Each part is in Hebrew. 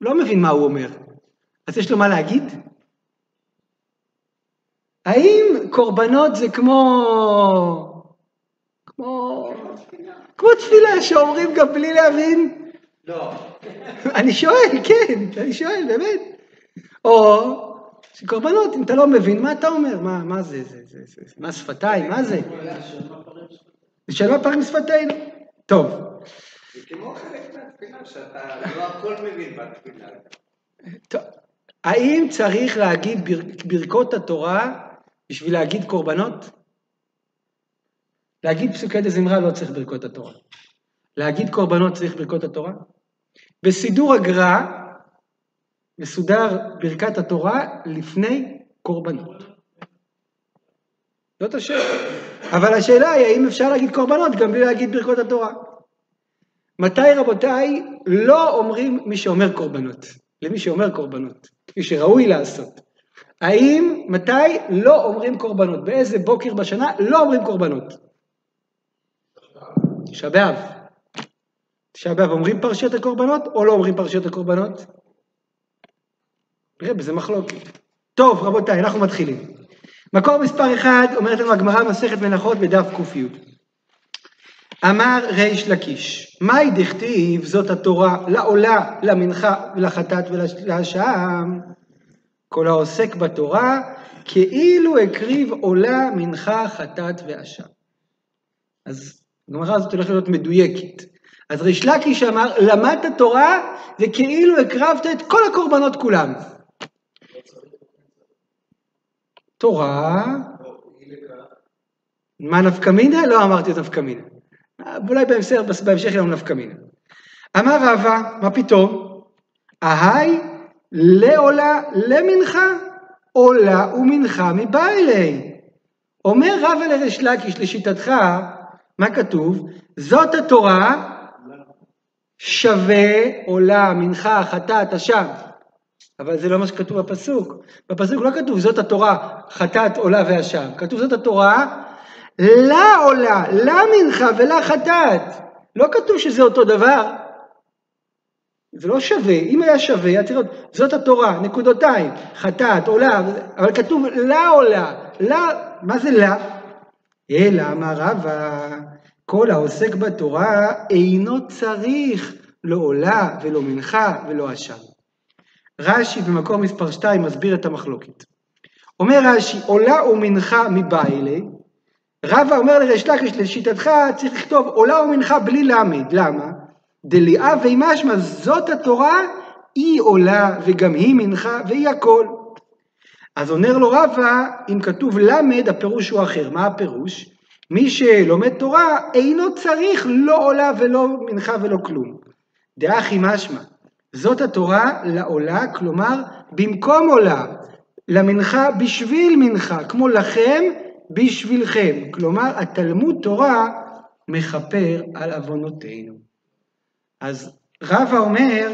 לא מבין מה הוא אומר. אז יש לו מה להגיד? האם קורבנות זה כמו תפילה שאומרים גם בלי להבין? לא. אני שואל, כן, אני שואל, באמת. או שקורבנות, אם אתה לא מבין, מה אתה אומר? מה זה? מה שפתיים? מה זה? זה שלמה פרים שפתינו. טוב. זה כמו חלק מהתפילה, שאתה לא הכל מבין בתפילה. טוב. האם צריך להגיד ברכות התורה בשביל להגיד קורבנות? להגיד פסוקי דזמרה לא צריך ברכות התורה. להגיד קורבנות צריך ברכות התורה? בסידור הגר"א מסודר ברכת התורה לפני קורבנות. זאת השאלה. אבל השאלה היא האם אפשר להגיד קורבנות גם בלי להגיד ברכות התורה. מתי רבותיי לא אומרים מי שאומר קורבנות? למי שאומר קורבנות, כפי שראוי לעשות. מתי לא אומרים קורבנות? באיזה בוקר בשנה לא אומרים קורבנות? תשעה באב. תשעה באב אומרים פרשיות הקורבנות או לא אומרים פרשיות הקורבנות? נראה בזה מחלוקת. טוב רבותיי, אנחנו מתחילים. מקור מספר 1 אומרת לנו הגמרא מסכת מנחות בדף ק"י. אמר ריש לקיש, מהי דכתיב זאת התורה לעולה, למנחה ולחטאת ולאשם? כל העוסק בתורה כאילו הקריב עולה, מנחה, חטאת ואשם. אז הגמרא הזאת הולכת להיות מדויקת. אז ריש לקיש אמר, למדת תורה זה כאילו הקרבת את כל הקורבנות כולם. תורה, מה נפקא מינה? לא אמרתי את נפקא מינה. אולי בהמשך יום נפקא מינה. אמר רבא, מה פתאום? ההי לעולה למנחה, עולה ומנחה מבא אלי. אומר רבא לריש לקיש לשיטתך, מה כתוב? זאת התורה שווה עולה מנחה חטאת אשם. אבל זה לא מה שכתוב בפסוק. בפסוק לא כתוב זאת התורה חטאת עולה ואשם. כתוב זאת התורה לה עולה, לה מנחה ולה חטאת. לא כתוב שזה אותו דבר. זה לא שווה. אם היה שווה, זאת התורה, נקודותיים, חטאת, עולה, אבל כתוב לה עולה. לה, מה זה לה? אלא אמר רבא, כל העוסק בתורה אינו צריך לא עולה ולא מנחה ולא אשם. רש"י במקור מספר 2 מסביר את המחלוקת. אומר רש"י, עולה ומנחה מבא אלי. רבא אומר לריש לקיש, לשיטתך צריך לכתוב עולה ומנחה בלי למד. למה? דליאה וימשמע, זאת התורה היא עולה וגם היא מנחה והיא הכל. אז אומר לו רבא, אם כתוב למד הפירוש הוא אחר. מה הפירוש? מי שלומד תורה אינו צריך לא עולה ולא מנחה ולא כלום. דאחי משמע, זאת התורה לעולה, כלומר במקום עולה, למנחה בשביל מנחה, כמו לכם בשבילכם. כלומר התלמוד תורה מכפר על עוונותינו. אז רבא אומר,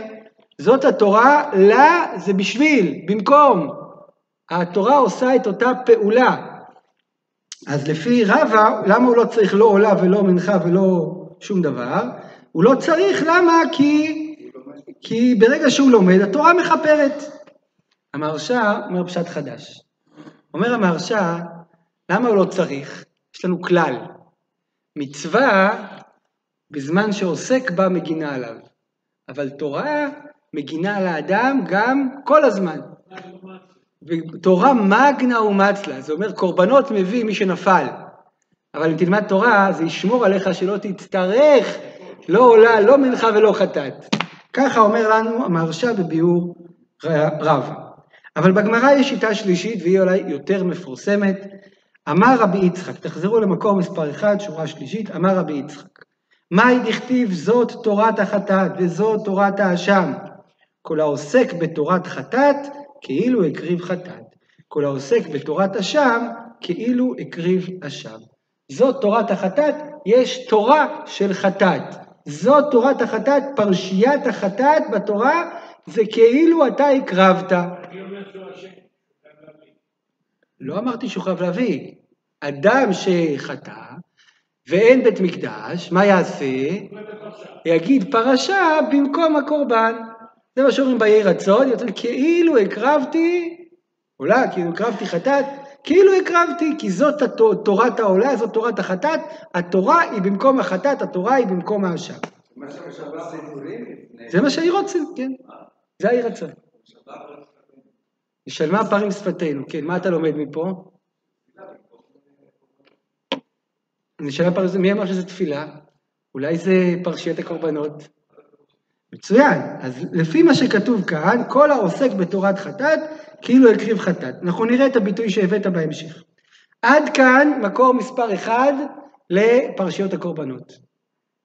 זאת התורה, לה זה בשביל, במקום. התורה עושה את אותה פעולה. אז לפי רבא, למה הוא לא צריך לא עולה ולא מנחה ולא שום דבר? הוא לא צריך, למה? כי ברגע שהוא לומד, התורה מכפרת. המהרש"א אומר פשט חדש. אומר המהרש"א, למה הוא לא צריך? יש לנו כלל. מצווה, בזמן שעוסק בה מגינה עליו. אבל תורה מגינה על האדם גם כל הזמן. ותורה מגנה ומצלה, זה אומר קורבנות מביא מי שנפל. אבל אם תלמד תורה, זה ישמור עליך שלא תצטרך, לא עולה, לא מנחה ולא חטאת. ככה אומר לנו המהרש"א בביאור רבא. אבל בגמרא יש שיטה שלישית, והיא אולי יותר מפורסמת. אמר רבי יצחק, תחזרו למקור מספר 1, שורה שלישית, אמר רבי יצחק. מהי דכתיב זאת תורת החטאת וזאת תורת האשם? כל העוסק בתורת חטאת, כאילו הקריב חטאת. כל העוסק בתורת אשם, כאילו הקריב אשם. זאת תורת החטאת, יש תורה של חטאת. זאת תורת החטאת, פרשיית החטאת בתורה, זה כאילו אתה הקרבת. אני אומר שהוא השם, לא אמרתי שהוא חייב להביא. אדם שחטא, ואין בית מקדש, מה יעשה? יגיד פרשה במקום הקורבן. זה מה שאומרים ביהי רצון, כאילו הקרבתי, עולה, כאילו הקרבתי חטאת, כאילו הקרבתי, כי זאת תורת העולה, זאת תורת החטאת, התורה היא במקום החטאת, התורה היא במקום האשם. זה מה שהיא רוצה, כן. זה היהי רצון. נשלמה פערים שפתנו, כן, מה אתה לומד מפה? נשאלה פרשת, מי אמר שזה תפילה? אולי זה פרשיית הקורבנות? מצוין. אז לפי מה שכתוב כאן, כל העוסק בתורת חטאת, כאילו הקריב חטאת. אנחנו נראה את הביטוי שהבאת בהמשך. עד כאן מקור מספר 1 לפרשיות הקורבנות.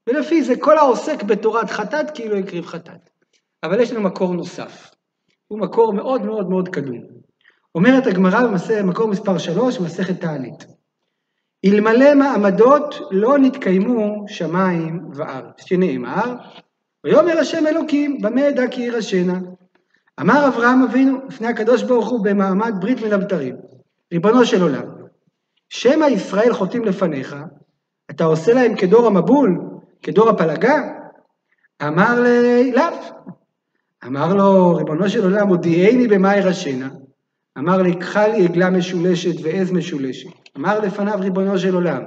ולפי זה כל העוסק בתורת חטאת, כאילו הקריב חטאת. אבל יש לנו מקור נוסף. הוא מקור מאוד מאוד מאוד קדום. אומרת הגמרא במקור מספר 3, מסכת תענית. אלמלא מעמדות לא נתקיימו שמיים וארץ, שנאמר, ויאמר השם אלוקים, במה אדע כי ירשנה. אמר אברהם אבינו, לפני הקדוש ברוך הוא במעמד ברית מן הבתרים, ריבונו של עולם, שמא ישראל חוטאים לפניך, אתה עושה להם כדור המבול, כדור הפלגה? אמר לי, לאו. אמר לו, ריבונו של עולם, הודיעני במה ירשנה. אמר לי, קחה לי עגלה משולשת ועז משולשת. אמר לפניו ריבונו של עולם,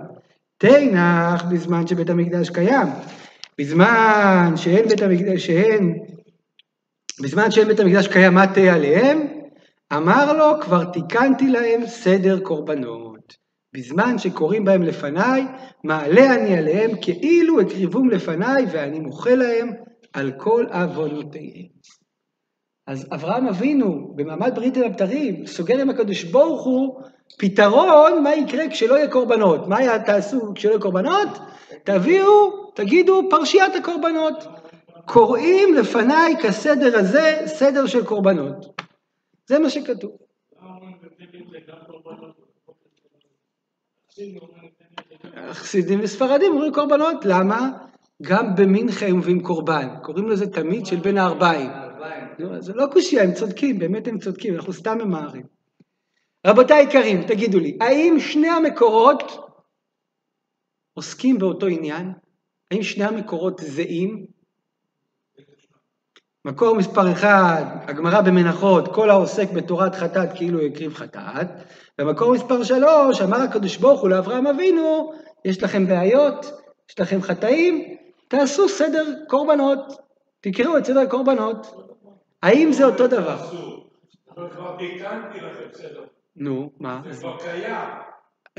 תנח בזמן שבית המקדש קיים. בזמן שאין בית המקדש קיים, מה תהיה עליהם? אמר לו, כבר תיקנתי להם סדר קורבנות. בזמן שקוראים בהם לפניי, מעלה אני עליהם כאילו הקריבום לפניי, ואני מוחה להם על כל עוונותיהם. אז אברהם אבינו, במעמד ברית הבתרים, סוגר עם הקדוש ברוך הוא פתרון מה יקרה כשלא יהיה קורבנות. מה תעשו כשלא יהיה קורבנות? תגידו פרשיית הקורבנות. קוראים לפניי כסדר הזה, סדר של קורבנות. זה מה שכתוב. חסידים וספרדים אומרים קורבנות, למה? גם במנחה הם מביאים קורבן, קוראים לזה תמיד של בין הארבעים. זה לא קושיה, הם צודקים, באמת הם צודקים, אנחנו סתם ממהרים. רבותיי יקרים, תגידו לי, האם שני המקורות עוסקים באותו עניין? האם שני המקורות זהים? מקור מספר 1, הגמרא במנחות, כל העוסק בתורת חטאת כאילו הקריב חטאת, ומקור מספר 3, אמר הקדוש ברוך הוא לאברהם אבינו, יש לכם בעיות, יש לכם חטאים, תעשו סדר קורבנות, תקראו את סדר קורבנות. האם זה אותו דבר? אבל כבר תיקנתי לכם סדר. נו, מה? זה כבר קיים.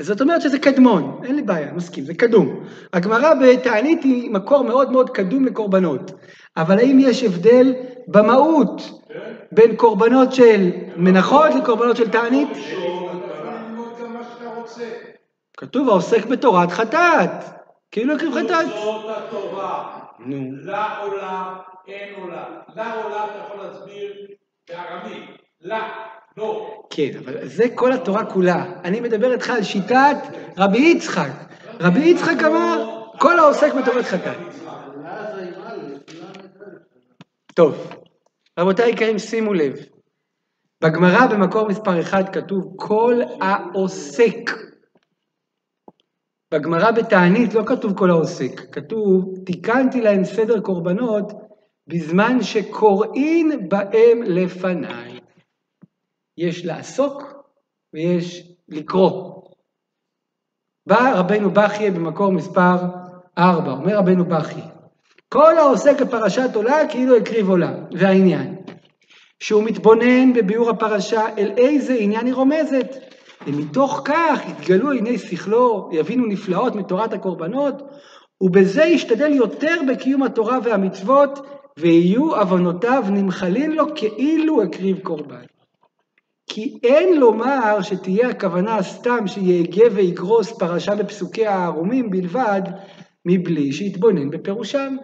זאת אומרת שזה קדמון, אין לי בעיה, מסכים, זה קדום. הגמרא בתענית היא מקור מאוד מאוד קדום לקורבנות, אבל האם יש הבדל במהות בין קורבנות של מנחות לקורבנות של תענית? כתוב העוסק בתורת חטאת, כאילו הקריב חטאת. זאת התורה. לעולם אין עולם. לעולם אתה יכול להסביר בארמית. לא. כן, אבל זה כל התורה כולה. אני מדבר איתך על שיטת רבי יצחק. רבי יצחק אמר, כל העוסק בתורת חטאת. טוב, רבותיי יקרים, שימו לב. בגמרא במקור מספר 1 כתוב, כל העוסק. בגמרא בתענית לא כתוב כל העוסק, כתוב, תיקנתי להם סדר קורבנות, בזמן שקוראין בהם לפניי. יש לעסוק ויש לקרוא. בא רבנו בכי במקור מספר 4, אומר רבנו בכי, כל העוסק בפרשת עולה כאילו הקריב עולה, והעניין, שהוא מתבונן בביאור הפרשה אל איזה עניין היא רומזת, ומתוך כך יתגלו עיני שכלו, יבינו נפלאות מתורת הקורבנות, ובזה ישתדל יותר בקיום התורה והמצוות, ויהיו עוונותיו נמחלין לו כאילו הקריב קורבן. כי אין לומר שתהיה הכוונה סתם שיהגה ויגרוס פרשה בפסוקי הערומים בלבד, מבלי שיתבונן בפירושם.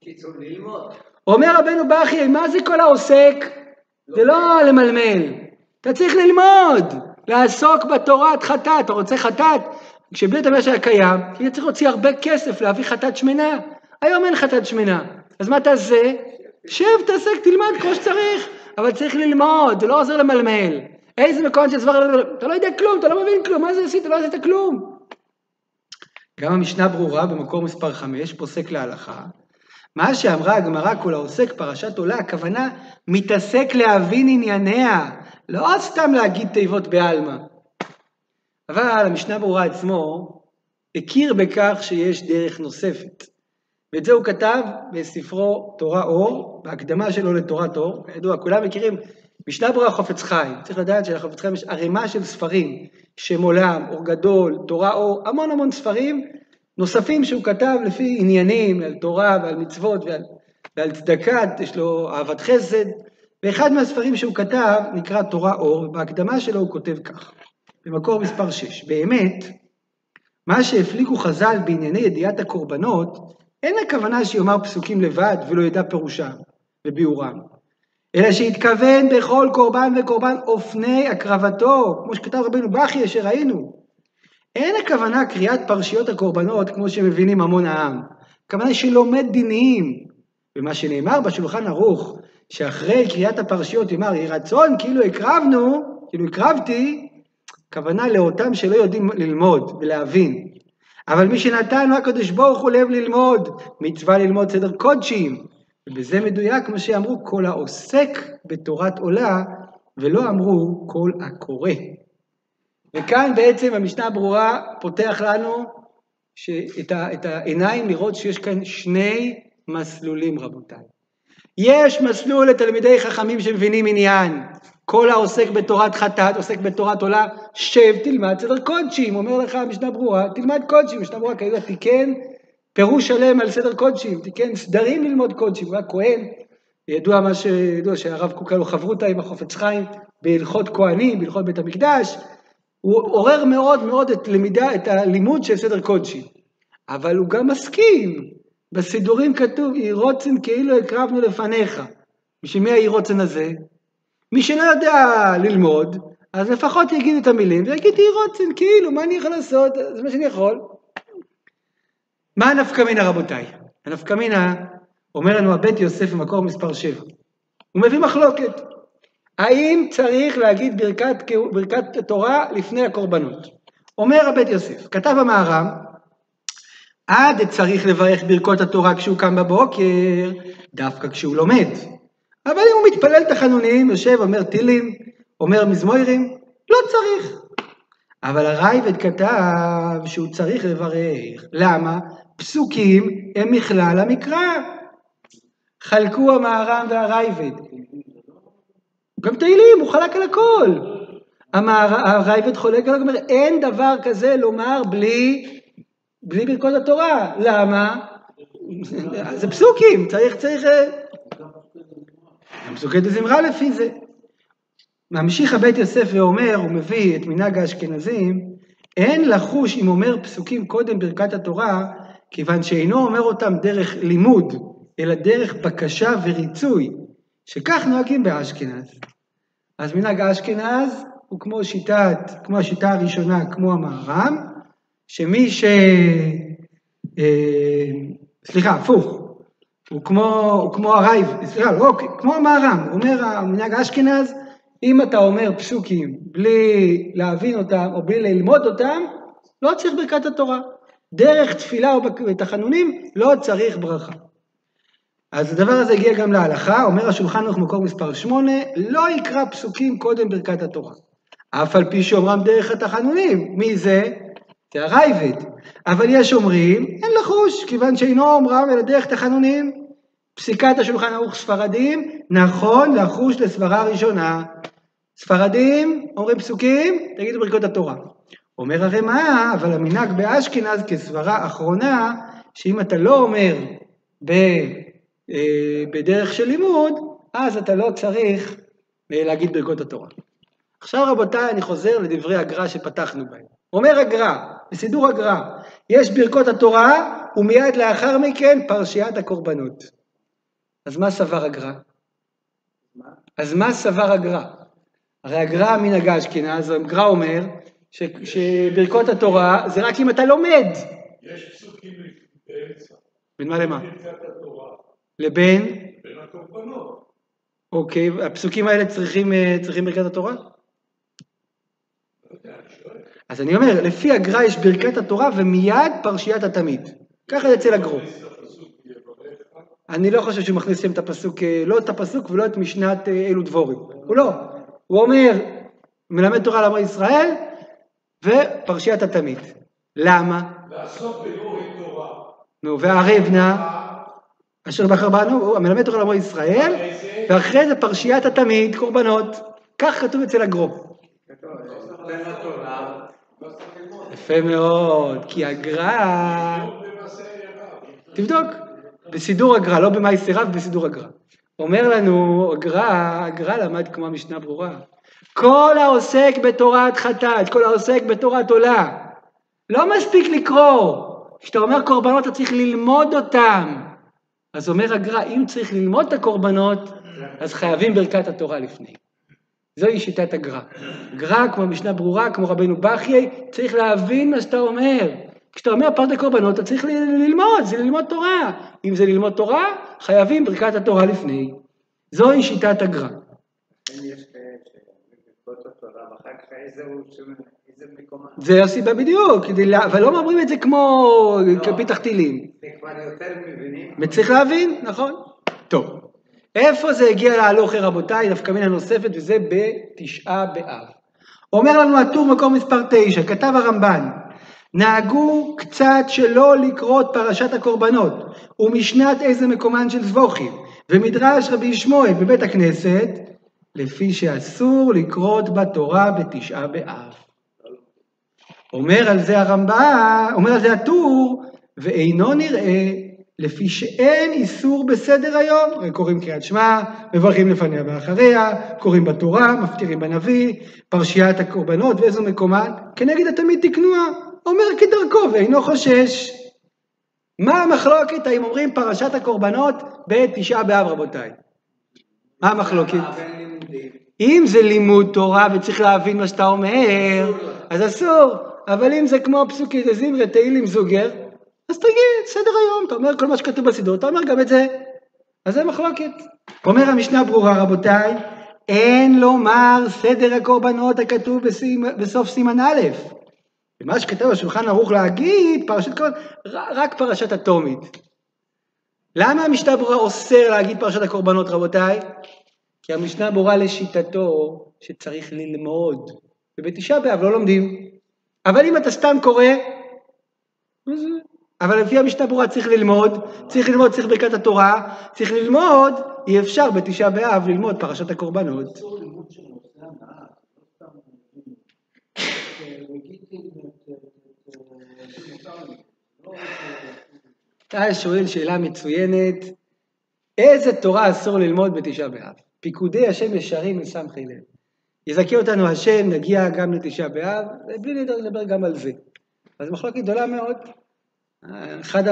קיצור ללמוד. אומר רבנו בכי, מה זה כל העוסק? זה לא למלמל. אתה צריך ללמוד, לעסוק בתורת חטאת. אתה רוצה חטאת? כשבית המקדש היה קיים, אתה צריך להוציא הרבה כסף להביא חטאת שמנה. היום אין חטאת שמנה. אז מה תעשה? שב, תעסק, תלמד כמו שצריך. אבל צריך ללמוד, זה לא עוזר למלמל. איזה מקום שסבר, אתה לא יודע כלום, אתה לא מבין כלום, מה זה עשית? לא עשית כלום. גם המשנה ברורה במקור מספר 5 פוסק להלכה, מה שאמרה הגמרא כל העוסק פרשת עולה, הכוונה מתעסק להבין ענייניה, לא סתם להגיד תיבות בעלמא. אבל המשנה ברורה עצמו הכיר בכך שיש דרך נוספת. ואת זה הוא כתב בספרו תורה אור, בהקדמה שלו לתורת אור. ידוע, כולם מכירים, משנה ברורה חפץ חיים. צריך לדעת שלחפץ חיים יש ערימה של ספרים, שם עולם, אור גדול, תורה אור, המון המון ספרים נוספים שהוא כתב לפי עניינים, על תורה ועל מצוות ועל צדקת, יש לו אהבת חסד. ואחד מהספרים שהוא כתב נקרא תורה אור, ובהקדמה שלו הוא כותב כך, במקור מספר 6. באמת, מה שהפליגו חז"ל בענייני ידיעת הקורבנות, אין הכוונה שיאמר פסוקים לבד ולא ידע פירושם וביאורם, אלא שהתכוון בכל קורבן וקורבן אופני הקרבתו, כמו שכתב רבנו בכי אשר ראינו. אין הכוונה קריאת פרשיות הקורבנות כמו שמבינים המון העם, הכוונה שלומד דינים, ומה שנאמר בשולחן ערוך, שאחרי קריאת הפרשיות יאמר, יהי רצון כאילו הקרבנו, כאילו הקרבתי, הכוונה לאותם שלא יודעים ללמוד ולהבין. אבל מי שנתן הקדוש ברוך הוא לב ללמוד, מצווה ללמוד סדר קודשים, ובזה מדויק כמו שאמרו כל העוסק בתורת עולה, ולא אמרו כל הקורא. וכאן בעצם המשנה ברורה פותח לנו את העיניים לראות שיש כאן שני מסלולים רבותיי. יש מסלול לתלמידי חכמים שמבינים עניין, כל העוסק בתורת חטאת, עוסק בתורת עולה, שב תלמד סדר קודשים, אומר לך המשנה ברורה, תלמד קודשים, המשנה ברורה כידוע תיקן פירוש שלם על סדר קודשים, תיקן סדרים ללמוד קודשים, הוא היה כהן, ידוע שהרב קוק לו חברותא עם החופץ חיים, בהלכות כהנים, בהלכות בית המקדש, הוא עורר מאוד מאוד את הלימוד של סדר קודשים, אבל הוא גם מסכים, בסידורים כתוב, יהי רוצן כאילו הקרבנו לפניך, בשביל מי היהי רוצן הזה? מי שלא יודע ללמוד, אז לפחות יגיד את המילים, ויגיד יהי רוצן כאילו, מה אני יכול לעשות? זה מה שאני יכול. מה הנפקא מינה רבותיי? הנפקא מינה, אומר לנו הבית יוסף במקור מספר 7, הוא מביא מחלוקת, האם צריך להגיד ברכת תורה לפני הקורבנות? אומר הבית יוסף, כתב המהר"ם, עד צריך לברך ברכות התורה כשהוא קם בבוקר, דווקא כשהוא לומד. אבל אם הוא מתפלל תחנונים, יושב, אומר תהילים, אומר מזמורים, לא צריך. אבל הרייבד כתב שהוא צריך לברך. למה? פסוקים הם מכלל המקרא. חלקו המהר"ם והרייבד. גם תהילים, הוא חלק על הכל. הרייבד חולק על הכל, אומר, אין דבר כזה לומר בלי ברכות התורה. למה? זה פסוקים, צריך... פסוקי דזמרה לפי זה. ממשיך הבית יוסף ואומר, הוא מביא את מנהג האשכנזים, אין לחוש אם אומר פסוקים קודם ברכת התורה, כיוון שאינו אומר אותם דרך לימוד, אלא דרך בקשה וריצוי, שכך נוהגים באשכנז. אז מנהג האשכנז הוא כמו השיטה הראשונה, כמו המהר"ם, שמי הפוך, הוא כמו הרייב, כמו המהר"ם, הוא אומר המנהג האשכנז, אם אתה אומר פסוקים בלי להבין אותם או בלי ללמוד אותם, לא צריך ברכת התורה. דרך תפילה או בתחנונים לא צריך ברכה. אז הדבר הזה הגיע גם להלכה, אומר השולחן ערוך מקור מספר 8, לא יקרא פסוקים קודם ברכת התורה. אף על פי שאומרם דרך התחנונים, מי זה? זה הרייבד. אבל יש אומרים, אין לחוש, כיוון שאינו אומרם אלא דרך תחנונים. פסיקת השולחן ערוך ספרדים, נכון לחוש לסברה ראשונה. ספרדים אומרים פסוקים, תגידו ברכות התורה. אומר הרי מה, אבל המנהג באשכנז כסברה אחרונה, שאם אתה לא אומר בדרך של לימוד, אז אתה לא צריך להגיד ברכות התורה. עכשיו רבותיי, אני חוזר לדברי הגר"א שפתחנו בהם. אומר הגר"א, בסידור הגר"א, יש ברכות התורה, ומיד לאחר מכן פרשיית הקורבנות. אז מה סבר הגר"א? הרי הגר"א מנהג האשכנז, הגר"א אומר שברכות התורה זה רק אם אתה לומד. יש פסוקים באמצע. בין מה למה? ברכת התורה. לבין? בין הקורבנות. אוקיי, הפסוקים האלה צריכים ברכת התורה? אז אני אומר, לפי הגר"א יש ברכת התורה ומיד פרשיית התמיד. ככה יצא לגרו. אני לא חושב שהוא מכניס להם את הפסוק, לא את הפסוק ולא את משנת אלו דבורים. הוא לא. הוא אומר, מלמד תורה לעמו ישראל ופרשיית התמיד. למה? לעסוק בדברי תורה. נו, והערב נא, אשר בחר בנו, הוא מלמד תורה לעמו ישראל, ואחרי זה פרשיית התמיד, קורבנות. כך כתוב אצל הגרו. יפה מאוד, כי הגר"א, תבדוק, בסידור הגר"א, לא במאי רב, בסידור הגר"א. אומר לנו, הגר"א למד כמו המשנה ברורה, כל העוסק בתורת חטאת, כל העוסק בתורת עולה, לא מספיק לקרוא, כשאתה אומר קורבנות אתה צריך ללמוד אותם, אז אומר הגר"א, אם צריך ללמוד את הקורבנות, אז חייבים ברכת התורה לפני. זוהי שיטת הגר"א. גר"א, כמו משנה ברורה, כמו רבנו בחיי, צריך להבין מה שאתה אומר. כשאתה אומר פרט הקורבנות, אתה צריך ללמוד, זה ללמוד תורה. אם זה ללמוד תורה, חייבים ברכת התורה לפני. זוהי שיטת הגר"א. יש ברכות התורה, ואחר כך איזה מקומה. זה הסיבה בדיוק, אבל לא אומרים את זה כמו כפתח תהילים. זה כבר יותר מבינים. וצריך להבין, נכון? טוב, איפה זה הגיע להלוכה רבותיי? נפקא מינה נוספת, וזה בתשעה באב. אומר לנו הטור מקור מספר 9, כתב הרמב"ן, נהגו קצת שלא לקרות פרשת הקורבנות, ומשנת איזה מקומן של זבוכים, ומדרש רבי ישמעאל בבית הכנסת, לפי שאסור לקרות בתורה בתשעה באב. אומר על זה הרמב"ן, אומר על זה הטור, ואינו נראה לפי שאין איסור בסדר היום, קוראים קריאת שמע, מברכים לפניה ואחריה, קוראים בתורה, מפטירים בנביא, פרשיית הקורבנות ואיזו מקומן, כנגד התמיד תקנוה, אומר כדרכו ואינו חושש. מה המחלוקת? האם אומרים פרשת הקורבנות בתשעה באב רבותיי? מה המחלוקת? אם זה לימוד תורה וצריך להבין מה שאתה אומר, אז אסור, אבל אם זה כמו פסוקי דזמרי תהילים זוגר, אז תגיד, סדר היום, אתה אומר כל מה שכתוב בסידור, אתה אומר גם את זה. אז זה מחלוקת. אומר המשנה ברורה רבותיי, אין לומר סדר הקורבנות הכתוב בסוף סימן א'. ומה שכתב בשולחן ערוך להגיד, פרשת קורבנות, רק פרשת התומית. למה המשנה ברורה אוסר להגיד פרשת הקורבנות רבותיי? כי המשנה ברורה לשיטתו שצריך ללמוד. ובתשעה באב לא לומדים. אבל אם אתה סתם קורא, אבל לפי המשנה ברורה צריך ללמוד, צריך ברכת התורה, צריך ללמוד, אי אפשר בתשעה באב ללמוד פרשת הקורבנות. אתה שואל שאלה מצוינת, איזה תורה אסור ללמוד בתשעה באב? פיקודי השם ישרים מסמכי לב. יזכה אותנו השם, נגיע גם לתשעה באב, ובלי לדבר גם על זה. אז מחלוקת גדולה מאוד. אחד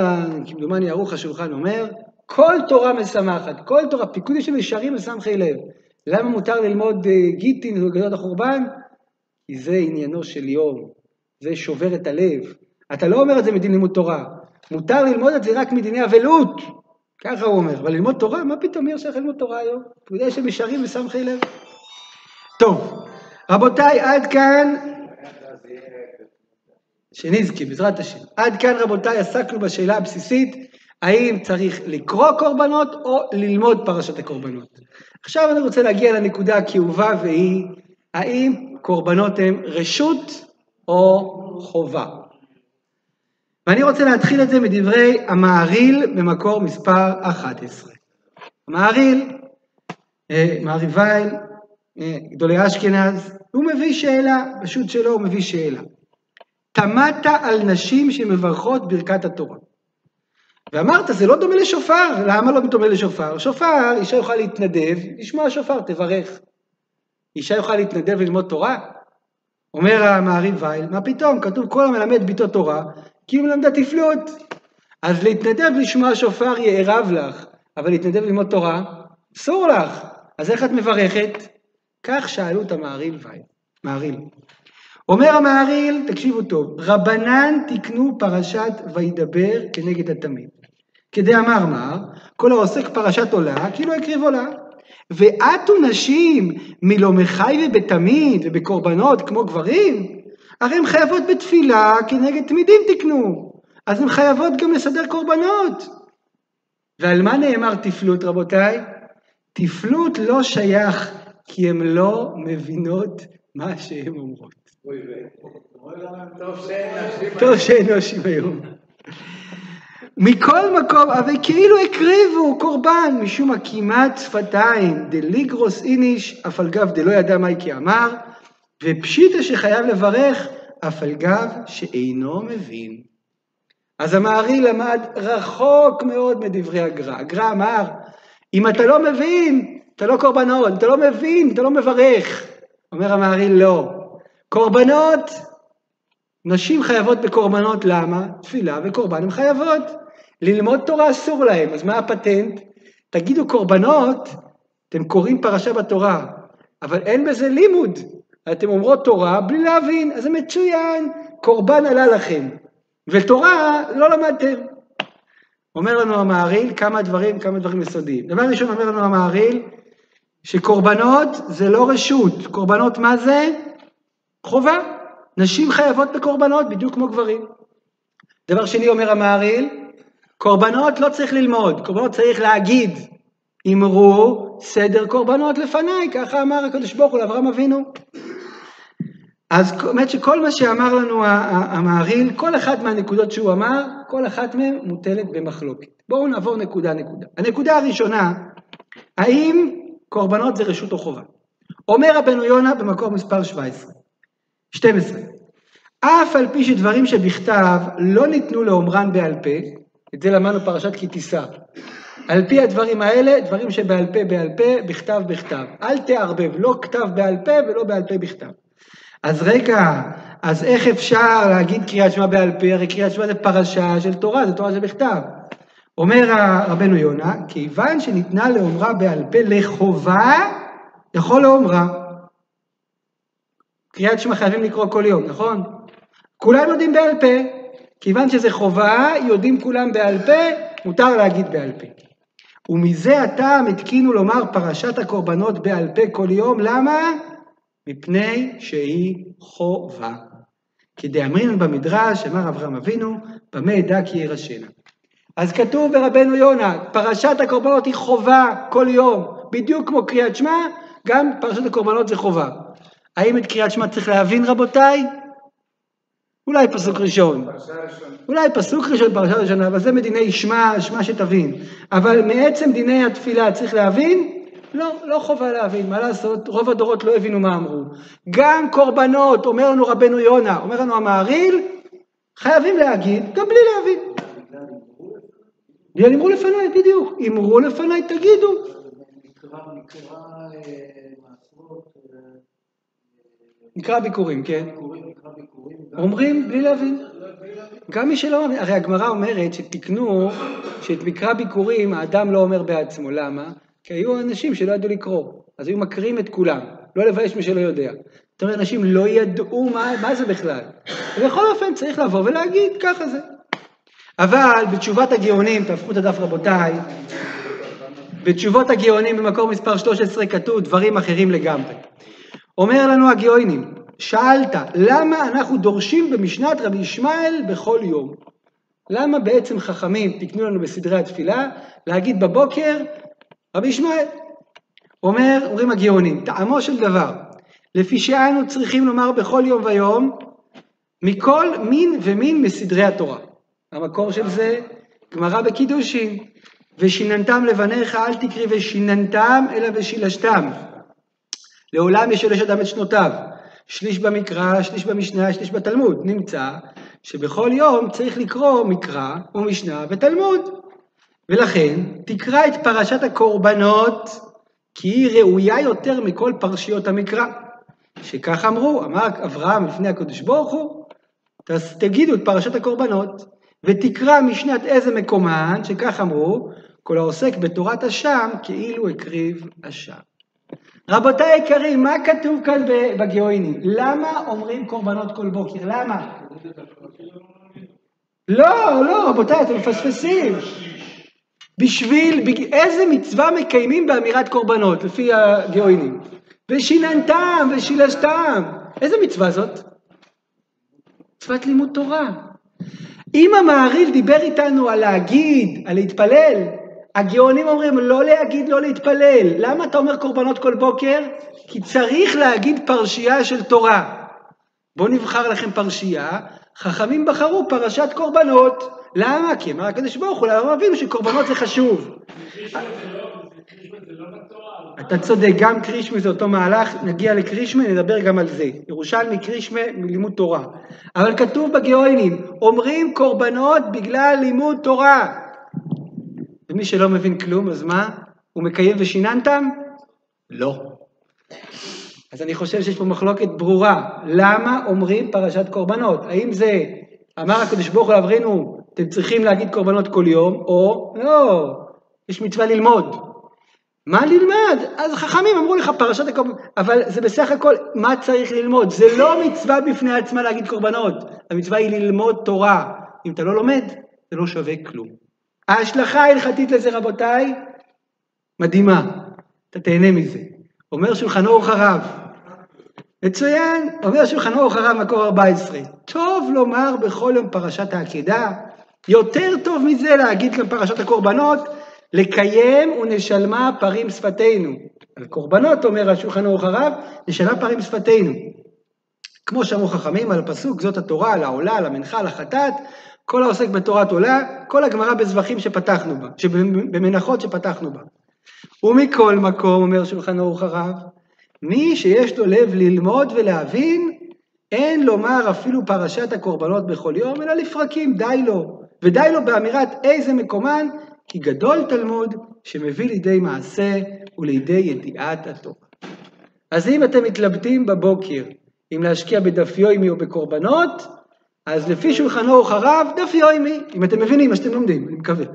כמדומני ערוך השולחן אומר, כל תורה משמחת, כל תורה, פיקודי השם ישרים מסמכי לב. למה מותר ללמוד גיטין וגדות החורבן? כי זה עניינו של יום, זה שובר את הלב. אתה לא אומר את זה מדין לימוד תורה, מותר ללמוד את זה רק מדיני אבלות. ככה הוא אומר, אבל ללמוד תורה, מה פתאום יהיה שייך ללמוד תורה היום? פיקודי השם ישרים מסמכי לב. טוב, רבותיי, עד כאן, שנזכי, בעזרת השם. עד כאן רבותיי, עסקנו בשאלה הבסיסית, האם צריך לקרוא קורבנות או ללמוד פרשת הקורבנות. עכשיו אני רוצה להגיע לנקודה הכאובה, והיא, האם קורבנות הם רשות או חובה? ואני רוצה להתחיל את זה מדברי המהרי"ל במקור מספר 11. המהרי"ל, מהרי"ל וייל, גדולי אשכנז, הוא מביא שאלה, פשוט שלו הוא מביא שאלה. תמת על נשים שמברכות ברכת התורה. ואמרת, זה לא דומה לשופר. למה לא דומה לשופר? שופר, אישה יוכל להתנדב, לשמוע שופר, תברך. אישה יוכל להתנדב ללמוד תורה? אומר המהרי"ל וייל, מה פתאום? כתוב כל המלמד ביתו תורה, כי הוא מלמדה תפלות. אז להתנדב לשמוע שופר יערב לך, אבל להתנדב ללמוד תורה, אסור לך. אז איך את מברכת? כך שאלו את המהרי"ל וייל. אומר המהרי"ל, תקשיבו טוב, רבנן תקנו פרשת וידבר כנגד התמיד. כדי אמר מה, כל העוסק פרשת עולה, כאילו הקריב עולה. ועתו נשים מלא חי ובתמיד ובקורבנות כמו גברים, הרי הן חייבות בתפילה כנגד תמידים תקנו. אז הן חייבות גם לסדר קורבנות. ועל מה נאמר תפלות רבותיי? תפלות לא שייך, כי הן לא מבינות מה שהן אומרות. טוב שאין נשים היום. מכל מקום, אבל כאילו הקריבו קורבן, משום הקימת שפתיים, דליגרוס איניש, אף על גב דלא ידע מה כי אמר, ופשיטה שחייב לברך, אף על גב שאינו מבין. אז המהרי"ל למד רחוק מאוד מדברי הגר"א. הגר"א אמר, אם אתה לא מבין, אתה לא קורבנות, אתה לא מבין, אתה לא מברך. אומר המהרי"ל, לא. קורבנות, נשים חייבות בקורבנות, למה? תפילה וקורבן הן חייבות. ללמוד תורה אסור להם, אז מה הפטנט? תגידו קורבנות, אתם קוראים פרשה בתורה, אבל אין בזה לימוד. אתם אומרות תורה בלי להבין, אז זה מצוין, קורבן עלה לכם. ותורה לא למדתם. אומר לנו המהרי"ל כמה דברים יסודיים. דבר ראשון אומר לנו המהרי"ל, שקורבנות זה לא רשות. קורבנות מה זה? חובה. נשים חייבות בקורבנות בדיוק כמו גברים. דבר שני אומר המהרי"ל, קורבנות לא צריך ללמוד, קורבנות צריך להגיד. אמרו סדר קורבנות לפניי, ככה אמר הקדוש ברוך הוא לאברהם אבינו. אז באמת שכל מה שאמר לנו המהרי"ל, כל אחת מהנקודות שהוא אמר, כל אחת מהן מוטלת במחלוקת. בואו נעבור נקודה. הנקודה הראשונה, האם קורבנות זה רשות או חובה? אומר רבנו יונה במקור מספר 12, אף על פי שדברים שבכתב לא ניתנו לאומרן בעל פה, את זה למדנו פרשת כי תישא. על פי הדברים האלה, דברים שבעל פה בעל פה, בכתב בכתב. אל תערבב, לא כתב בעל פה ולא בעל פה בכתב. אז רגע, אז איך אפשר להגיד קריאת שמע בעל פה? הרי קריאת שמע זה פרשה של תורה, זה תורה שבכתב. אומר רבנו יונה, כיוון שניתנה לאומרה בעל פה לחובה, יכול לאומרה. קריאת שמע חייבים לקרוא כל יום, נכון? כולם יודעים בעל פה, כיוון שזה חובה, יודעים כולם בעל פה, מותר להגיד בעל פה. ומזה הטעם התקינו לומר פרשת הקורבנות בעל פה כל יום, למה? מפני שהיא חובה. כדאמרינן במדרש, אמר אברהם אבינו, במה ידע כי ירשנה. אז כתוב ברבנו יונה, פרשת הקורבנות היא חובה כל יום, בדיוק כמו קריאת שמע, גם פרשת הקורבנות זה חובה. האם את קריאת שמע צריך להבין רבותיי? אולי פסוק ראשון. פרשה ראשונה, אבל זה מדיני שמע שתבין. אבל מעצם דיני התפילה צריך להבין? לא חובה להבין, מה לעשות? רוב הדורות לא הבינו מה אמרו. גם קורבנות, אומר לנו רבנו יונה, אומר לנו המהרי"ל, חייבים להגיד, גם בלי להבין. אמרו לפניי, בדיוק. אמרו לפניי, תגידו. נקרא ביקורים, כן. אומרים בלי להבין. גם מי שלא מבין, הרי הגמרא אומרת שתקנו, שאת מקרא ביקורים האדם לא אומר בעצמו, למה? כי היו אנשים שלא ידעו לקרוא, אז היו מקרים את כולם, לא לבייש מי שלא יודע. זאת אומרת, אנשים לא ידעו מה זה בכלל. ובכל אופן צריך לבוא ולהגיד, ככה זה. אבל בתשובת הגאונים, תהפכו את הדף רבותיי, בתשובות הגאונים במקור מספר 13 כתוב דברים אחרים לגמרי. אומר לנו הגאונים, שאלת, למה אנחנו דורשים במשנת רבי ישמעאל בכל יום? למה בעצם חכמים תקנו לנו בסדרי התפילה להגיד בבוקר רבי ישמעאל? אומרים הגאונים, טעמו של דבר, לפי שאנו צריכים לומר בכל יום ויום, מכל מין ומין מסדרי התורה. המקור של זה, גמרא בקידושין, ושיננתם לבניך אל תקרי ושיננתם אלא ושילשתם. לעולם ישלש אדם את שנותיו, שליש במקרא, שליש במשנה, שליש בתלמוד. נמצא שבכל יום צריך לקרוא מקרא ומשנה ותלמוד. ולכן תקרא את פרשת הקורבנות, כי היא ראויה יותר מכל פרשיות המקרא. שכך אמרו, אמר אברהם לפני הקדוש ברוך הוא, תגידו את פרשת הקורבנות, ותקרא משנת איזה מקומן, שכך אמרו, כל העוסק בתורת השם כאילו הקריב השם. רבותיי היקרים, מה כתוב כאן בגאונים? למה אומרים קורבנות כל בוקר? למה? לא, רבותיי, אתם מפספסים. בשביל איזה מצווה מקיימים באמירת קורבנות, לפי הגאונים? ושיננתם ושילשתם. איזה מצווה זאת? מצוות לימוד תורה. אם המהרי"ל דיבר איתנו על להגיד, על להתפלל, הגאונים אומרים לא להגיד, לא להתפלל. למה אתה אומר קורבנות כל בוקר? כי צריך להגיד פרשייה של תורה. בואו נבחר לכם פרשייה. חכמים בחרו פרשת קורבנות. למה? כי אמר הקדוש ברוך הוא, לאברהם אבינו שקורבנות זה חשוב. אתה צודק, גם קרישמה זה אותו מהלך, נגיע לקרישמה, נדבר גם על זה. ירושלמי קרישמה מלימוד תורה. אבל כתוב בגאונים, אומרים קורבנות בגלל לימוד תורה. ומי שלא מבין כלום, אז מה? הוא מקיים ושיננתם? לא. אז אני חושב שיש פה מחלוקת ברורה. למה אומרים פרשת קורבנות? האם זה, אמר הקדוש ברוך הוא לאברנו, אתם צריכים להגיד קורבנות כל יום, או לא, יש מצווה ללמוד. מה ללמד? אז חכמים אמרו לך פרשת הקורבנות, אבל זה בסך הכל, מה צריך ללמוד? זה לא מצווה בפני עצמה להגיד קורבנות, המצווה היא ללמוד תורה. אם אתה לא לומד, זה לא שווה כלום. ההשלכה ההלכתית לזה רבותיי, מדהימה, אתה תהנה מזה. אומר שולחן אורך הרב, מצוין, אומר שולחן אורך הרב מקור 14, טוב לומר בכל יום פרשת העקדה, יותר טוב מזה להגיד גם פרשת הקורבנות, לקיים ונשלמה פרים שפתנו. על קורבנות אומר השולחן ערוך הרב, נשלמה פרים שפתנו. כמו שאמרו חכמים על הפסוק, זאת התורה, על העולה, על המנחה, על החטאת, כל העוסק בתורת עולה, כל הגמרא בזבחים שפתחנו בה, במנחות שפתחנו בה. ומכל מקום, אומר שולחן ערוך הרב, מי שיש לו לב ללמוד ולהבין, אין לומר אפילו פרשת הקורבנות בכל יום, אלא לפרקים, די לו. ודי לו באמירת איזה מקומן, כי גדול תלמוד שמביא לידי מעשה ולידי ידיעת התורה. אז אם אתם מתלבטים בבוקר, אם להשקיע בדף יומי או בקורבנות, אז לפי שולחן ערוך הרב, דף יומי, אם אתם מבינים מה שאתם לומדים, אני מקווה.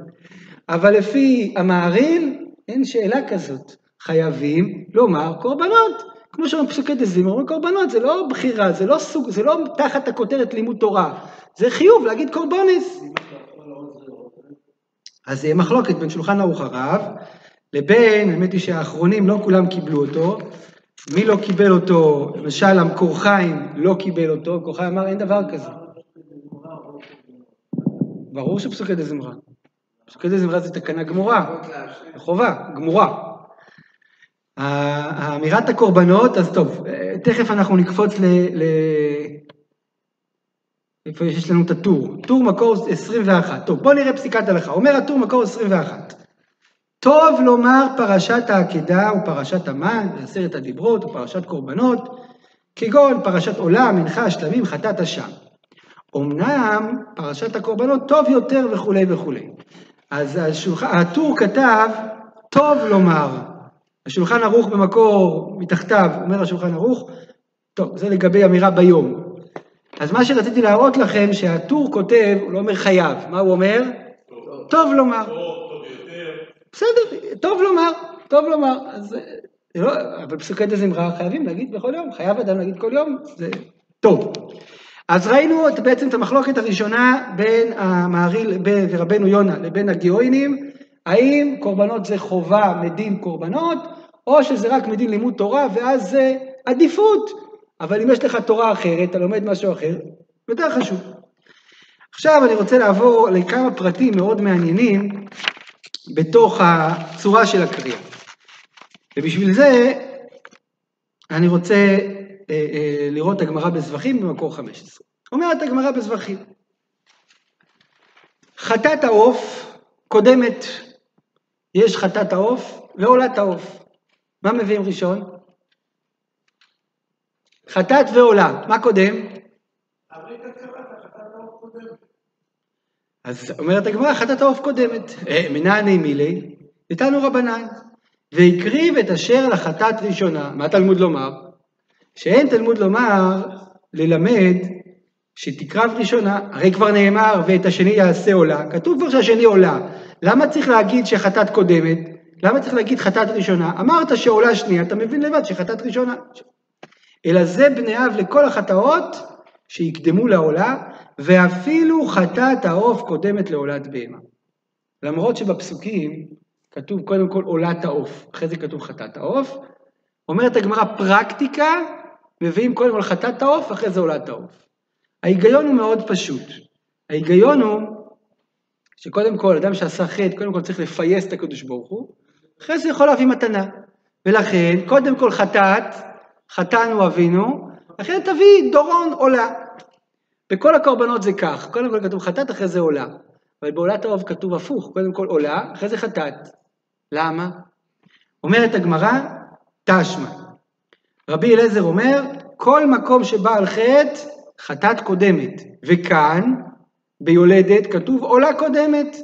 אבל לפי המעריל, אין שאלה כזאת. חייבים לומר קורבנות. כמו שאומרים פסוקי דזמרה, אומרים קורבנות, זה לא בחירה, זה לא סוג, זה לא תחת הכותרת לימוד תורה. זה חיוב להגיד קורבנס. אז זה מחלוקת בין שולחן ערוך הרב, לבין, האמת היא שהאחרונים לא כולם קיבלו אותו, מי לא קיבל אותו, למשל המקור חיים לא קיבל אותו, המקור חיים אמר אין דבר כזה. ברור שפסוקי דזמרה. פסוקי דזמרה זה תקנה גמורה, חובה, גמורה. האמירת הקורבנות, אז טוב, תכף אנחנו נקפוץ איפה יש לנו את הטור, טור מקור 21, טוב בוא נראה פסיקת הלכה, אומר הטור מקור 21, טוב לומר פרשת העקדה ופרשת המן, ועשרת הדיברות ופרשת קורבנות, כגון פרשת עולה, מנחה, שלמים, חטאת אשם. אמנם פרשת הקורבנות טוב יותר וכו' וכו'. אז הטור כתב, טוב לומר, השולחן ערוך במקור מתחתיו, אומר השולחן ערוך, טוב, זה לגבי אמירה ביום. אז מה שרציתי להראות לכם, שהטור כותב, הוא לא אומר חייב, מה הוא אומר? טוב לומר. בסדר, טוב לומר. אז, לא, אבל פסוקי דזמרה חייבים להגיד בכל יום, חייב אדם להגיד כל יום, זה טוב. אז ראינו בעצם את המחלוקת הראשונה בין המעריל ורבנו יונה לבין הגאונים, האם קורבנות זה חובה מדין קורבנות, או שזה רק מדין לימוד תורה, ואז זה עדיפות. אבל אם יש לך תורה אחרת, אתה לומד משהו אחר, יותר חשוב. עכשיו אני רוצה לעבור לכמה פרטים מאוד מעניינים, בתוך הצורה של הקריאה. ובשביל זה, אני רוצה לראות הגמרא בזבחים במקור 15. אומרת הגמרא בזבחים, חטאת העוף קודמת, יש חטאת העוף ועולת העוף. מה מביאים ראשון? חטאת ועולה, מה קודם? אז אומרת הגמרא, חטאת העוף קודמת. מנעני מילי, נתנו רבנן, והקריב את אשר לחטאת ראשונה. מה תלמוד לומר? שאין תלמוד לומר ללמד שתקרב ראשונה, הרי כבר נאמר ואת השני יעשה עולה, כתוב כבר שהשני עולה, למה צריך להגיד שחטאת קודמת? למה צריך להגיד חטאת ראשונה? אמרת שעולה שנייה, אתה מבין לבד שחטאת ראשונה. אלא זה בני אב לכל החטאות שיקדמו לעולה, ואפילו חטאת העוף קודמת לעולת בהמה. למרות שבפסוקים כתוב קודם כל עולת העוף, אחרי זה כתוב חטאת העוף, אומרת הגמרא פרקטיקה, מביאים קודם כל חטאת העוף, אחרי זה עולת העוף. ההיגיון הוא מאוד פשוט. ההיגיון הוא שקודם כל, אדם שעשה חטא, קודם כל צריך לפייס את הקדוש ברוך הוא, אחרי זה יכול להביא מתנה. ולכן, קודם כל חטאנו אבינו, אחרי תביא דורון עולה. בכל הקורבנות זה כך, קודם כל כתוב חטאת, אחרי זה עולה. אבל בעולת העוף כתוב הפוך, קודם כל עולה, אחרי זה חטאת. למה? אומרת הגמרא, תשמע. רבי אליעזר אומר, כל מקום שבא על חטא, חטאת קודמת. וכאן, ביולדת, כתוב עולה קודמת.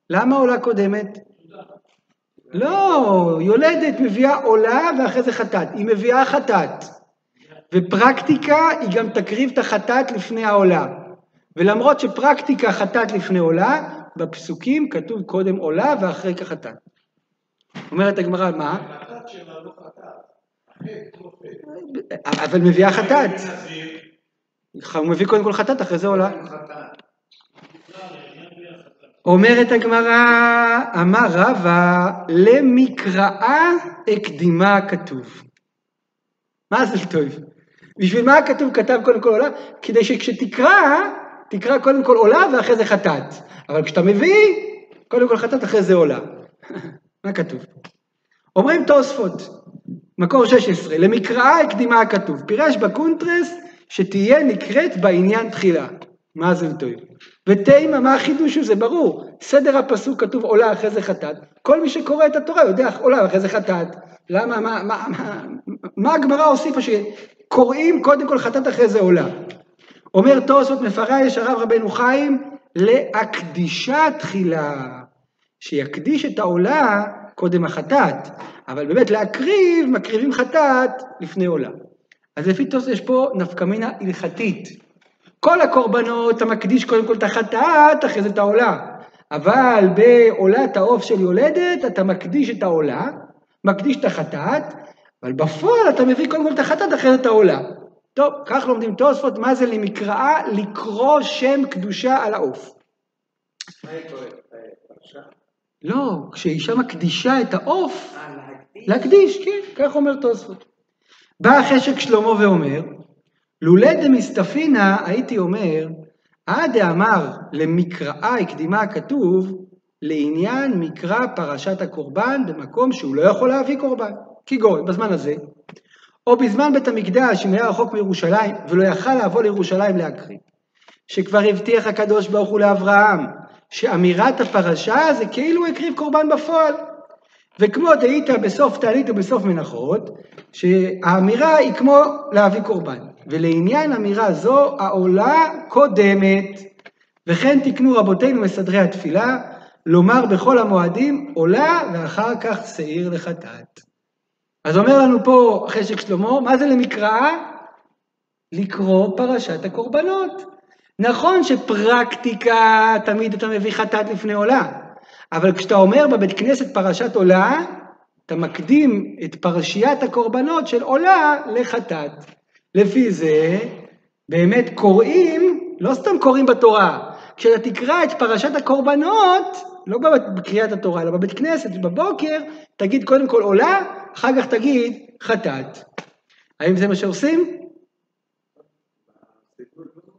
למה עולה קודמת? לא, יולדת מביאה עולה ואחרי זה חטאת. היא מביאה חטאת. ופרקטיקה היא גם תקריב את החטאת לפני העולה. ולמרות שפרקטיקה חטאת לפני עולה, בפסוקים כתוב קודם עולה ואחרי כחטאת. אומרת הגמרא, מה? החטאת שלה לא חטאת. אבל מביאה חטאת. הוא מביא קודם כל חטאת, אחרי זה עולה. אומרת הגמרא, אמר רבא, למקראה הקדימה כתוב. מה זה טוב? בשביל מה כתוב כתב קודם כל עולה? כדי שכשתקרא, תקרא קודם כל עולה ואחרי זה חטאת. אבל כשאתה מביא, קודם כל חטאת, אחרי זה עולה. מה כתוב? אומרים תוספות, מקור 16, למקראה הקדימה הכתוב, פירש בקונטרס שתהיה נקראת בעניין תחילה. מה זה טוב? ותימה, מה החידוש הזה? ברור, סדר הפסוק כתוב עולה אחרי זה חטאת, כל מי שקורא את התורה יודע עולה אחרי זה חטאת. למה, מה הגמרא הוסיפה שקוראים קודם כל חטאת אחרי זה עולה? אומר תוספות מפרש הרב רבנו חיים, להקדישה תחילה, שיקדיש את העולה קודם החטאת, אבל באמת להקריב, מקריבים חטאת לפני עולה. אז לפי תוספות יש פה נפקמינה הלכתית. כל הקורבנות אתה מקדיש קודם כל את החטאת, אחרי זה את העולה. אבל בעולת העוף של יולדת אתה מקדיש את העולה, מקדיש את החטאת, אבל בפועל אתה מביא קודם כל את החטאת, אחרי זה את העולה. טוב, כך לומדים תוספות, מה זה למקראה? לקרוא שם קדושה על העוף. מה היא קוראת? פרשה? לא, כשאישה מקדישה את העוף, להקדיש, כן, כך אומר תוספות. בא החשק שלמה ואומר, לולא דמסתפינה הייתי אומר, עד דאמר למקראה הקדימה הכתוב, לעניין מקרא פרשת הקורבן במקום שהוא לא יכול להביא קורבן. כגון, בזמן הזה, או בזמן בית המקדש, אם היה רחוק מירושלים, ולא יכל לבוא לירושלים להקריב, שכבר הבטיח הקדוש ברוך הוא לאברהם, שאמירת הפרשה זה כאילו הקריב קורבן בפועל. וכמו דהית בסוף תענית ובסוף מנחות, שהאמירה היא כמו להביא קורבן. ולעניין אמירה זו, העולה קודמת. וכן תקנו רבותינו מסדרי התפילה, לומר בכל המועדים, עולה ואחר כך שעיר לחטאת. אז אומר לנו פה חשק שלמה, מה זה למקראה? לקרוא פרשת הקורבנות. נכון שפרקטיקה תמיד אתה מביא חטאת לפני עולה, אבל כשאתה אומר בבית כנסת פרשת עולה, אתה מקדים את פרשיית הקורבנות של עולה לחטאת. לפי זה, באמת קוראים, לא סתם קוראים בתורה, כשאתה תקרא את פרשת הקורבנות, לא בקריאת התורה, אלא בבית כנסת, בבוקר, תגיד קודם כל עולה, אחר כך תגיד חטאת. האם זה מה שעושים?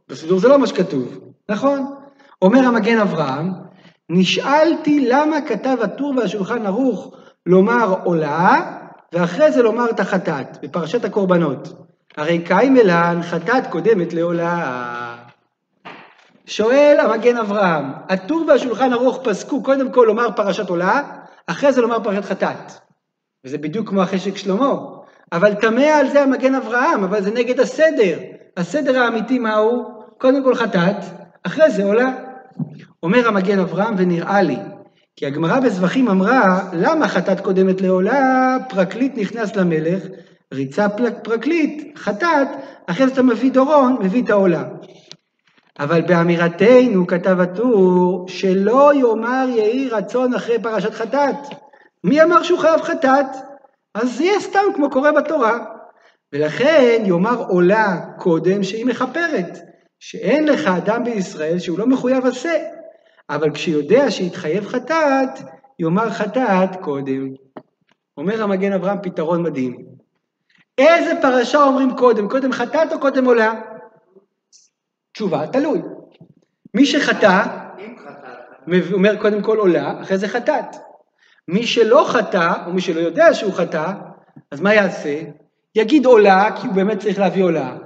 בסידור זה לא מה שכתוב, נכון? אומר המגן אברהם, נשאלתי למה כתב הטור והשולחן ערוך לומר עולה, ואחרי זה לומר את החטאת, בפרשת הקורבנות. הרי קיימלן חטאת קודמת לעולה. שואל המגן אברהם, הטור והשולחן ערוך פסקו קודם כל לומר פרשת עולה, אחרי זה לומר פרשת חטאת. וזה בדיוק כמו החשק שלמה. אבל תמה על זה המגן אברהם, אבל זה נגד הסדר. הסדר האמיתי מהו? קודם כל חטאת, אחרי זה עולה. אומר המגן אברהם, ונראה לי, כי הגמרא בזבחים אמרה, למה חטאת קודמת לעולה? פרקליט נכנס למלך, ריצה פרקליט, חטאת, אחרי זה אתה מביא דורון, מביא את העולה. אבל באמירתנו כתב הטור, שלא יאמר יהי רצון אחרי פרשת חטאת. מי אמר שהוא חייב חטאת? אז זה יהיה סתם כמו קורה בתורה. ולכן יאמר עולה קודם שהיא מחפרת, שאין לך אדם בישראל שהוא לא מחויב עשה, אבל כשיודע שהתחייב חטאת, יאמר חטאת קודם. אומר המגן אברהם פתרון מדהים. איזה פרשה אומרים קודם? קודם חטאת או קודם עולה? תשובה, תלוי. מי שחטא, אומר קודם כל עולה, אחרי זה חטאת. מי שלא חטא, או מי שלא יודע שהוא חטא, אז מה יעשה? יגיד עולה, כי הוא באמת צריך להביא עולה.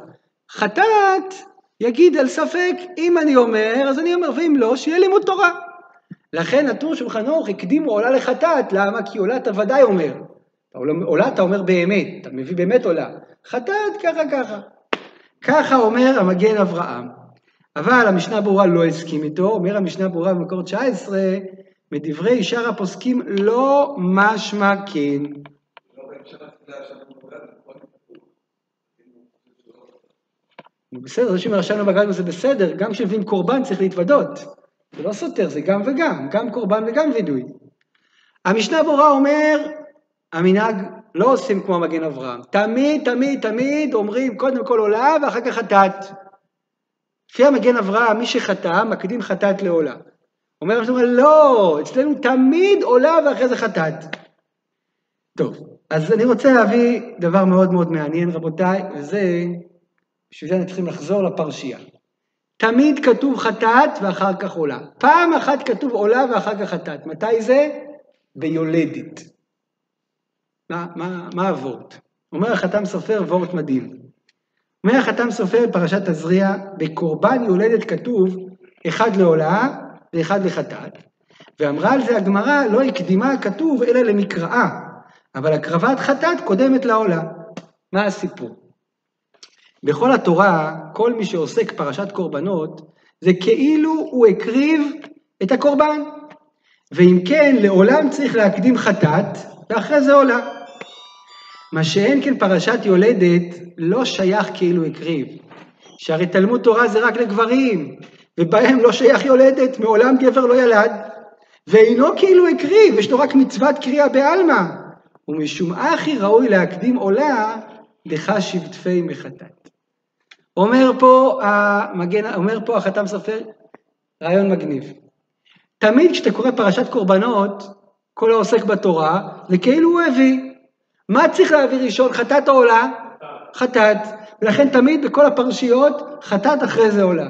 חטאת, יגיד על ספק, אם אני אומר, אז אני אומר, ואם לא, שיהיה לימוד תורה. לכן הטור שולחן ערוך הקדימו עולה לחטאת, למה? כי עולה אתה ודאי אומר. עולה אתה אומר באמת, אתה מביא באמת עולה. חטאת ככה. ככה אומר המגן אברהם. אבל המשנה ברורה לא הסכים איתו, אומר המשנה ברורה במקור 19, מדברי שאר הפוסקים לא משמע כן. בסדר, זה שמרשמנו בגדנו זה בסדר, גם כשמביאים קורבן צריך להתוודות. זה לא סותר, זה גם וגם, גם קורבן וגם וידוי. המשנה ברורה אומר, המנהג לא עושים כמו המגן אברהם. תמיד אומרים קודם כל עולה ואחר כך חטאת. לפי המגן אברהם, מי שחטא, מקדים חטאת לעולה. אומר המשנה ברורה, לא, אצלנו תמיד עולה ואחרי זה חטאת. טוב, אז אני רוצה להביא דבר מאוד מאוד מעניין, רבותיי, וזה, בשביל זה אני צריכים לחזור לפרשייה. תמיד כתוב חטאת ואחר כך עולה. פעם אחת כתוב עולה ואחר כך חטאת. מתי זה? ביולדת. מה הוורט? אומר החתם סופר וורט מדהים. אומר החתם סופר פרשת תזריע, בקורבן יולדת כתוב אחד לעולה ואחד לחטאת. ואמרה על זה הגמרא, לא הקדימה הכתוב אלא למקראה, אבל הקרבת חטאת קודמת לעולה. מה הסיפור? בכל התורה, כל מי שעוסק פרשת קורבנות, זה כאילו הוא הקריב את הקורבן. ואם כן, לעולם צריך להקדים חטאת, ואחרי זה עולה. מה שאין כן פרשת יולדת, לא שייך כאילו הקריב. שהרי תלמוד תורה זה רק לגברים, ובהם לא שייך יולדת, מעולם גבר לא ילד. ואינו כאילו הקריב, יש לו רק מצוות קריאה בעלמא. ומשום אחי ראוי להקדים עולה, לך שבטפי מחטאת. אומר פה החתם סופר, רעיון מגניב. תמיד כשאתה קורא פרשת קורבנות, כל העוסק בתורה, זה כאילו הוא הביא. מה צריך להביא ראשון, חטאת או עולה? חטאת. ולכן תמיד בכל הפרשיות, חטאת אחרי זה עולה.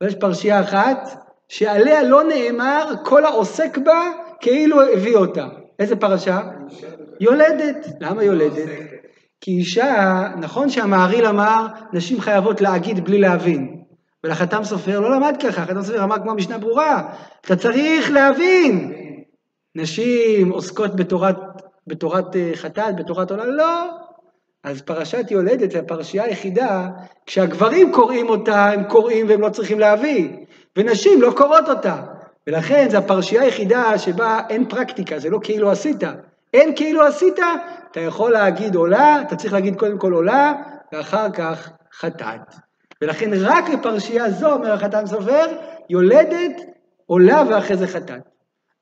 ויש פרשייה אחת, שעליה לא נאמר, כל העוסק בה, כאילו הביא אותה. איזה פרשה? יולדת. למה יולדת? כי אישה, נכון שהמהרי"ל אמר, נשים חייבות להגיד בלי להבין. ולחתם סופר לא למד ככה, החתם סופר אמר כמו משנה ברורה, אתה צריך להבין. נשים עוסקות בתורת חטאת, בתורת עולה, לא. אז פרשת יולדת זה הפרשייה היחידה, כשהגברים קוראים אותה, הם קוראים והם לא צריכים להביא, ונשים לא קוראות אותה. ולכן זה הפרשייה היחידה שבה אין פרקטיקה, זה לא כאילו עשית. אין כאילו עשית, אתה יכול להגיד עולה, אתה צריך להגיד קודם כל עולה, ואחר כך חטאת. ולכן רק בפרשייה זו, אומר החתם סופר, יולדת, עולה ואחרי זה חטאת.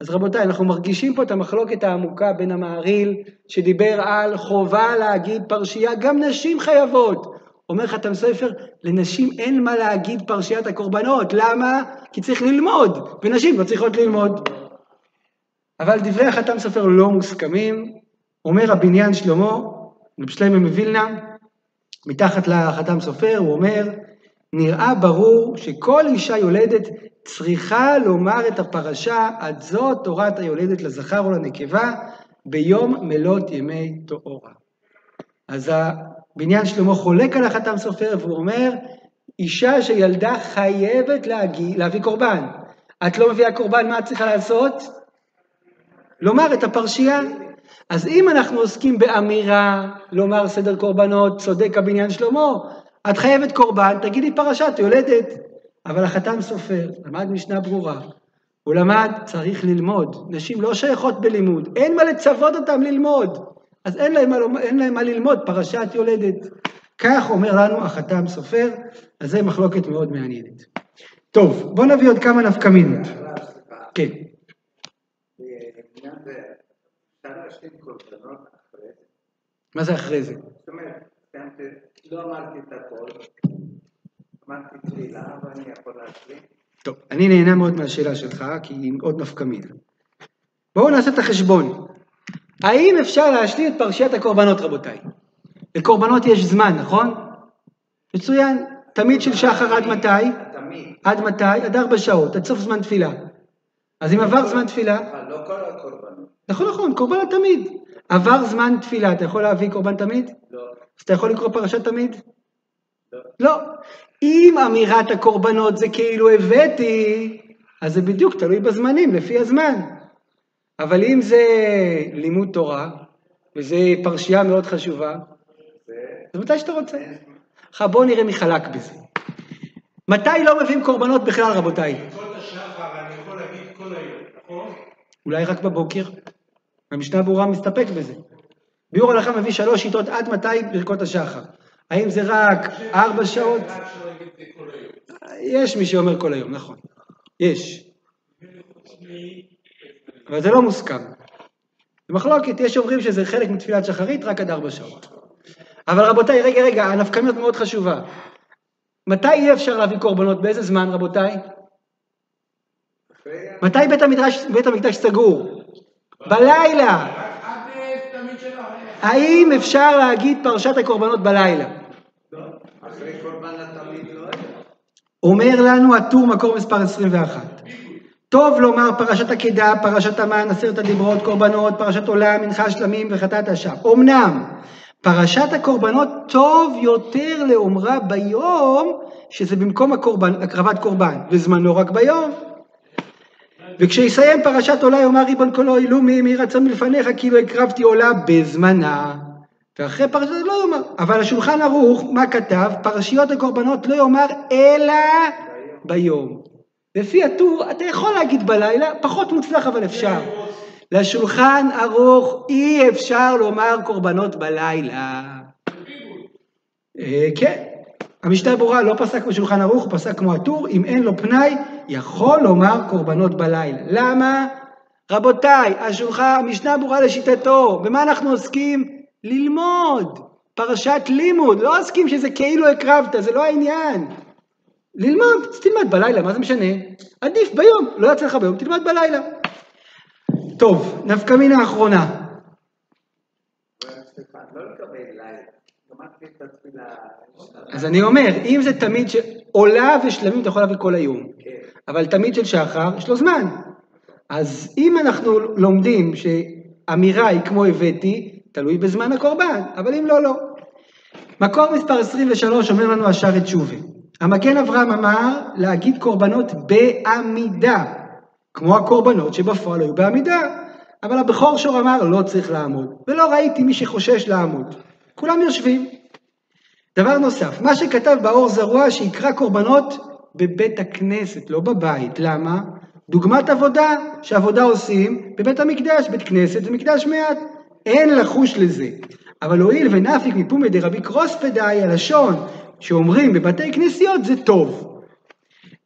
אז רבותיי, אנחנו מרגישים פה את המחלוקת העמוקה בין המהרי"ל, שדיבר על חובה להגיד פרשייה, גם נשים חייבות. אומר חתם סופר, לנשים אין מה להגיד פרשיית הקורבנות. למה? כי צריך ללמוד, ונשים לא צריכות ללמוד. אבל דברי החתם סופר לא מוסכמים. אומר הבניין שלמה, רב שלמה מווילנה, מתחת לחתם סופר, הוא אומר, נראה ברור שכל אישה יולדת צריכה לומר את הפרשה, עד זו תורת היולדת לזכר או לנקבה, ביום מלות ימי תאורה. אז הבניין שלמה חולק על החתם סופר, והוא אומר, אישה שילדה חייבת להביא קורבן. את לא מביאה קורבן, מה את צריכה לעשות? לומר את הפרשייה. אז אם אנחנו עוסקים באמירה, לומר סדר קורבנות, צודק הבניין שלמה, את חייבת קורבן, תגידי פרשת יולדת. אבל החתם סופר, למד משנה ברורה, הוא למד, צריך ללמוד. נשים לא שייכות בלימוד, אין מה לצוות אותם ללמוד. אז אין להם מה ללמוד, פרשת יולדת. כך אומר לנו החתם סופר, אז זה מחלוקת מאוד מעניינת. טוב, בואו נביא עוד כמה נפקמינות. כן. מה זה אחרי זה? זאת אומרת, לא אמרתי את הכל, אמרתי תפילה, ואני יכול להשלים. טוב, אני נהנה מאוד מהשאלה שלך, כי היא מאוד נפקמינה. בואו נעשה את החשבון. האם אפשר להשלים את פרשיית הקורבנות, רבותיי? לקורבנות יש זמן, נכון? מצוין. תמיד של שחר עד מתי? תמיד. עד מתי? עד 4 שעות, עד סוף זמן תפילה. אז אם עבר זמן תפילה... לא כל הקורבנות. נכון, קורבן תמיד. עבר זמן תפילה, אתה יכול להביא קורבן תמיד? לא. אז אתה יכול לקרוא פרשת תמיד? לא. לא. אם אמירת הקורבנות זה כאילו הבאתי, אז זה בדיוק תלוי בזמנים, לפי הזמן. אבל אם זה לימוד תורה, וזה פרשייה מאוד חשובה, אז מתי שאתה רוצה. בואו נראה מי חלק בזה. מתי לא מביאים קורבנות בכלל, רבותיי? כל השחר אני יכול להגיד כל היום, נכון? אולי רק בבוקר. המשנה ברורה מסתפק בזה. ביאור הלכה מביא 3 שיטות עד מתי ברכות השחר. האם זה רק 4 שעות? יש מי שאומר כל היום, נכון. יש. אבל זה לא מוסכם. במחלוקת יש אומרים שזה חלק מתפילת שחרית רק עד 4 שעות. אבל רבותיי, רגע, הנפקמיות מאוד חשובה. מתי אי אפשר להביא קורבנות? באיזה זמן, רבותיי? מתי בית המקדש סגור? בלילה. האם אפשר להגיד פרשת הקורבנות בלילה? אחרי קורבן התמיד לא היה. אומר לנו הטור מקור מספר 21. טוב לומר פרשת עקדה, פרשת המן, 10 הדיברות, קורבנות, פרשת עולה, מנחה, שלמים וחטאת אשם. אמנם פרשת הקורבנות טוב יותר לאומרה ביום, שזה במקום הקרבת קורבן, וזמנו רק ביום. וכשיסיים פרשת עולה יאמר ריבון כל אלוהים מי רצה מלפניך כאילו הקרבתי עולה בזמנה. ואחרי פרשת לא יאמר. אבל השולחן ערוך, מה כתב? פרשיות הקורבנות לא יאמר אלא ביום. לפי הטור, אתה יכול להגיד בלילה, פחות מוצלח אבל אפשר. לשולחן ערוך אי אפשר לומר קורבנות בלילה. כן. המשנה ברורה לא פסק בשולחן ערוך, הוא פסק כמו הטור, אם אין לו פנאי, יכול לומר קורבנות בלילה. למה? רבותיי, המשנה ברורה לשיטתו, במה אנחנו עוסקים? ללמוד. פרשת לימוד, לא עוסקים שזה כאילו הקרבת, זה לא העניין. ללמוד, תלמד בלילה, מה זה משנה? עדיף ביום, לא יצא לך ביום, תלמד בלילה. טוב, נפקא מינה האחרונה. לא לקבל לילה, למדתי את התפילה. אז אני אומר, אם זה תמיד שעולה ושלמים, אתה יכול להביא כל היום. אבל תמיד של שחר, יש לו זמן. אז אם אנחנו לומדים שאמירה היא כמו הבאתי, תלוי בזמן הקורבן, אבל אם לא, לא. מקור מספר 23 אומר לנו השער תשובה. המגן אברהם אמר להגיד קורבנות בעמידה, כמו הקורבנות שבפועל היו בעמידה, אבל הבכור שור אמר לא צריך לעמוד, ולא ראיתי מי שחושש לעמוד. כולם יושבים. דבר נוסף, מה שכתב באור זרוע שיקרא קורבנות בבית הכנסת, לא בבית. למה? דוגמת עבודה, שעבודה עושים בבית המקדש, בית כנסת ומקדש מעט. אין לחוש לזה. אבל הואיל ונפיק מפומי דרבי קרוספדאי הלשון שאומרים בבתי כנסיות זה טוב.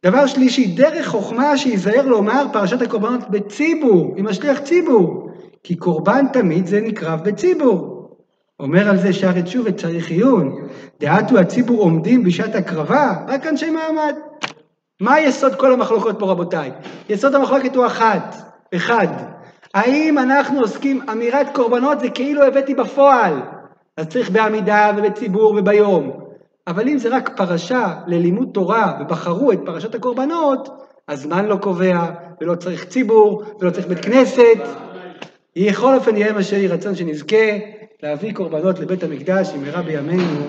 דבר שלישי, דרך חוכמה שיזהר לומר פרשת הקורבנות בציבור, עם השליח ציבור, כי קורבן תמיד זה נקרב בציבור. אומר על זה שער תשובה צריך עיון, דעתו הציבור עומדים בשעת הקרבה, רק אנשי מעמד. מה יסוד כל המחלוקות פה רבותיי? יסוד המחלוקת הוא אחד. האם אנחנו עוסקים אמירת קורבנות זה כאילו הבאתי בפועל, אז צריך בעמידה ובציבור וביום. אבל אם זה רק פרשה ללימוד תורה ובחרו את פרשת הקורבנות, הזמן לא קובע ולא צריך ציבור ולא צריך בית כנסת. יכול אופן יהיה מה שיהי רצון שנזכה להביא קורבנות לבית המקדש במהרה בימינו.